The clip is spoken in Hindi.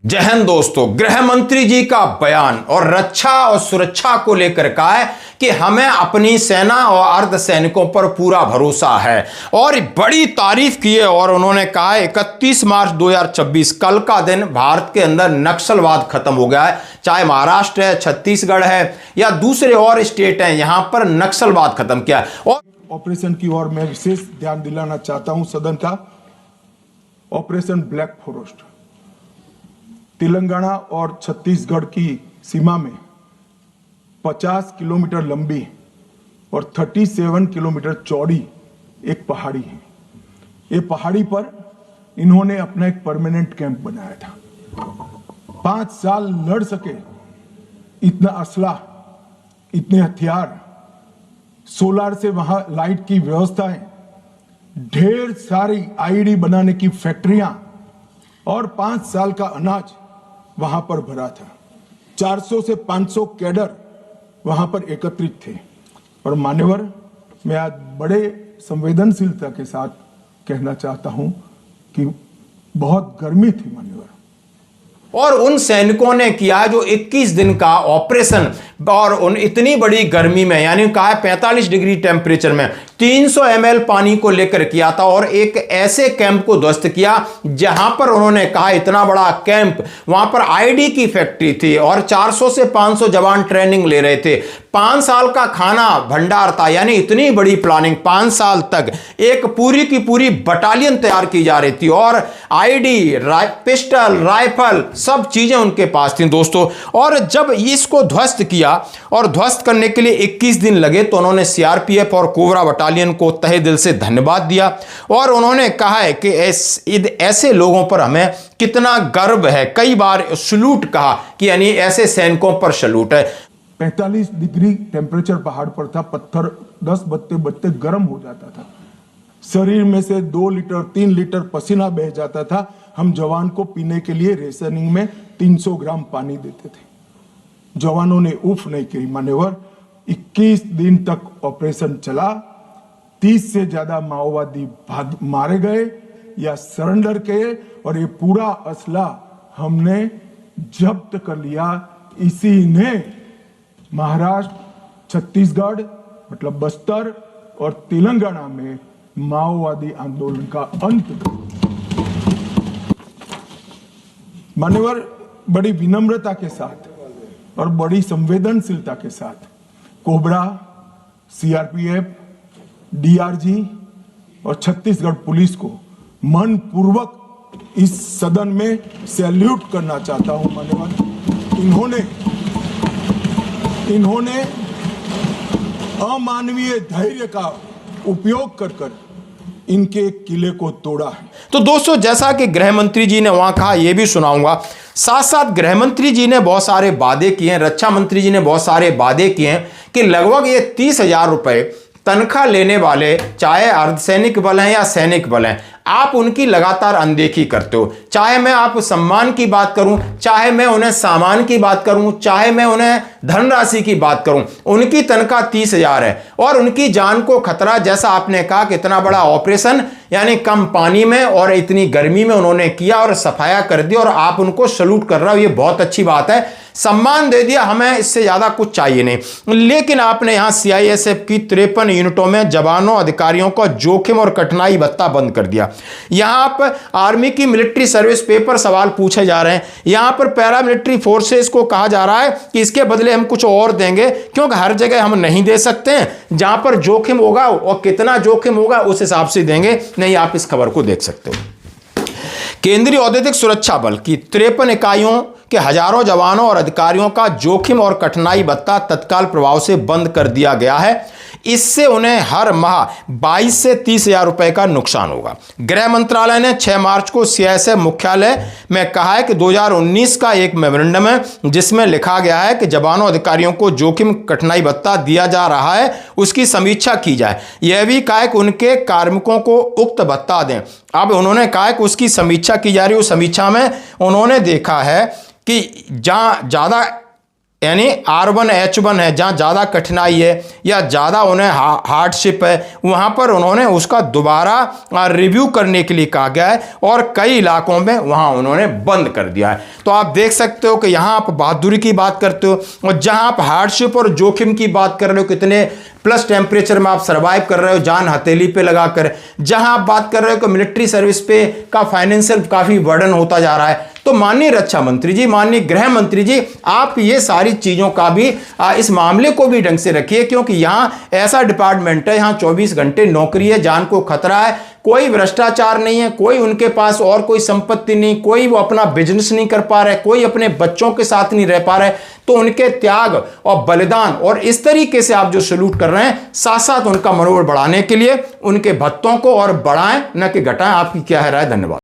जय हिंद दोस्तों। गृह मंत्री जी का बयान और रक्षा और सुरक्षा को लेकर कहा है कि हमें अपनी सेना और अर्धसैनिकों पर पूरा भरोसा है और बड़ी तारीफ की है। और उन्होंने कहा है 31 मार्च 2026 कल का दिन भारत के अंदर नक्सलवाद खत्म हो गया है। चाहे महाराष्ट्र है, छत्तीसगढ़ है या दूसरे और स्टेट हैं, यहां पर नक्सलवाद खत्म किया है। और ऑपरेशन की ओर मैं विशेष ध्यान दिलाना चाहता हूं सदन का। ऑपरेशन ब्लैक फॉरेस्ट तेलंगाना और छत्तीसगढ़ की सीमा में 50 किलोमीटर लंबी और 37 किलोमीटर चौड़ी एक पहाड़ी है। ये पहाड़ी पर इन्होंने अपना एक परमानेंट कैंप बनाया था। 5 साल लड़ सके इतना असला, इतने हथियार, सोलार से वहां लाइट की व्यवस्थाएं, ढेर सारी आईडी बनाने की फैक्ट्रियां और 5 साल का अनाज वहां पर भरा था। 400 से 500 कैडर वहां पर एकत्रित थे। और मान्यवर, मैं आज बड़े संवेदनशीलता के साथ कहना चाहता हूं कि बहुत गर्मी थी मान्यवर। और उन सैनिकों ने किया जो 21 दिन का ऑपरेशन और उन इतनी बड़ी गर्मी में, यानी कहा 45 डिग्री टेम्परेचर में 300 ml पानी को लेकर किया था और एक ऐसे कैंप को ध्वस्त किया जहां पर उन्होंने कहा इतना बड़ा कैंप, वहां पर आईडी की फैक्ट्री थी और 400 से 500 जवान ट्रेनिंग ले रहे थे। 5 साल का खाना भंडार था, यानी इतनी बड़ी प्लानिंग। 5 साल तक एक पूरी की पूरी बटालियन तैयार की जा रही थी और आईडी, पिस्टल, राइफल सब चीजें उनके पास थी दोस्तों। और जब इसको ध्वस्त किया और ध्वस्त करने के लिए 21 दिन लगे तो उन्होंने सीआरपीएफ और कोबरा बटालियन को तहे दिल से धन्यवाद दिया। और उन्होंने कहा है कि ऐसे लोगों पर हमें कितना गर्व है। कई बार सलूट कहा कि यानी ऐसे सैनिकों पर सलूट है। 45 डिग्री टेम्परेचर पहाड़ पर था। पत्थर 10 बत्ते बत्ते गर्म हो जाता था। शरीर में से 2 लीटर 3 लीटर पसीना बह जाता था। हम जवान को पीने के लिए रेशनिंग में 300 ग्राम पानी देते थे। जवानों ने उफ नहीं की मान्यवर। 21 दिन तक ऑपरेशन चला। 30 से ज्यादा माओवादी मारे गए या सरेंडर किए और ये पूरा असला हमने जब्त कर लिया। इसी ने महाराष्ट्र, छत्तीसगढ़ मतलब बस्तर और तेलंगाना में माओवादी आंदोलन का अंत। मान्यवर, बड़ी विनम्रता के साथ और बड़ी संवेदनशीलता के साथ कोबरा, सीआरपीएफ, डीआरजी और छत्तीसगढ़ पुलिस को मन पूर्वक इस सदन में सैल्यूट करना चाहता हूं। मान्यवर, इन्होंने अमानवीय धैर्य का उपयोग कर इनके किले को तोड़ा है। तो दोस्तों, जैसा कि गृह मंत्री जी ने वहां कहा, यह भी सुनाऊंगा। साथ साथ गृह मंत्री जी ने बहुत सारे वादे किए हैं, रक्षा मंत्री जी ने बहुत सारे वादे किए हैं कि लगभग ये 30,000 रुपए तनख्वाह लेने वाले, चाहे अर्धसैनिक बल हैं या सैनिक बल हैं, आप उनकी लगातार अनदेखी करते हो। चाहे मैं आप सम्मान की बात करूं, चाहे मैं उन्हें सामान की बात करूं, चाहे मैं उन्हें धनराशि की बात करूं, उनकी तनख्वाह 30,000 है और उनकी जान को खतरा। जैसा आपने कहा कि इतना बड़ा ऑपरेशन यानी कम पानी में और इतनी गर्मी में उन्होंने किया और सफाया कर दिया और आप उनको सलूट कर रहे हो, ये बहुत अच्छी बात है। सम्मान दे दिया, हमें इससे ज्यादा कुछ चाहिए नहीं। लेकिन आपने यहां सीआईएसएफ की 53 यूनिटों में जवानों, अधिकारियों का जोखिम और कठिनाई भत्ता बंद कर दिया। यहां पर आर्मी की मिलिट्री सर्विस पे पर सवाल पूछे जा रहे हैं। यहां पर पैरा मिलिट्री फोर्सेस को कहा जा रहा है कि इसके बदले हम कुछ और देंगे, क्योंकि हर जगह हम नहीं दे सकते हैं। जहां पर जोखिम होगा और कितना जोखिम होगा उस हिसाब से देंगे। नहीं, आप इस खबर को देख सकते हो। केंद्रीय औद्योगिक सुरक्षा बल की 53 इकाइयों के हजारों जवानों और अधिकारियों का जोखिम और कठिनाई भत्ता तत्काल प्रभाव से बंद कर दिया गया है। इससे उन्हें हर माह 22 से 30,000 रुपए का नुकसान होगा। गृह मंत्रालय ने 6 मार्च को सीआईएसएफ मुख्यालय में कहा है कि 2019 का एक मेमोरेंडम है जिसमें लिखा गया है कि जवानों अधिकारियों को जोखिम कठिनाई भत्ता दिया जा रहा है, उसकी समीक्षा की जाए। यह भी कहा है कि उनके कार्मिकों को उक्त भत्ता दें। अब उन्होंने कहा है कि उसकी समीक्षा की जा रही है। उस समीक्षा में उन्होंने देखा है कि जहां ज्यादा यानी R1H1 है, जहाँ ज़्यादा कठिनाई है या ज़्यादा उन्हें हार्डशिप है, वहाँ पर उन्होंने उसका दोबारा रिव्यू करने के लिए कहा गया है और कई इलाकों में वहाँ उन्होंने बंद कर दिया है। तो आप देख सकते हो कि यहाँ आप बहादुरी की बात करते हो और जहाँ आप हार्डशिप और जोखिम की बात कर रहे हो, कितने प्लस टेम्परेचर में आप सर्वाइव कर रहे हो जान हथेली पे लगाकर, जहां आप बात कर रहे हो कि मिलिट्री सर्विस पे का फाइनेंशियल काफी बर्डन होता जा रहा है, तो माननीय रक्षा मंत्री जी, माननीय गृह मंत्री जी, आप ये सारी चीजों का भी इस मामले को भी ढंग से रखिए, क्योंकि यहां ऐसा डिपार्टमेंट है, यहां 24 घंटे नौकरी है, जान को खतरा है, कोई भ्रष्टाचार नहीं है, कोई उनके पास और कोई संपत्ति नहीं, कोई वो अपना बिजनेस नहीं कर पा रहे, कोई अपने बच्चों के साथ नहीं रह पा रहे। तो उनके त्याग और बलिदान और इस तरीके से आप जो सैल्यूट कर रहे हैं, साथ साथ उनका मनोबल बढ़ाने के लिए उनके भत्तों को और बढ़ाएं, न कि घटाएं। आपकी क्या है राय? धन्यवाद।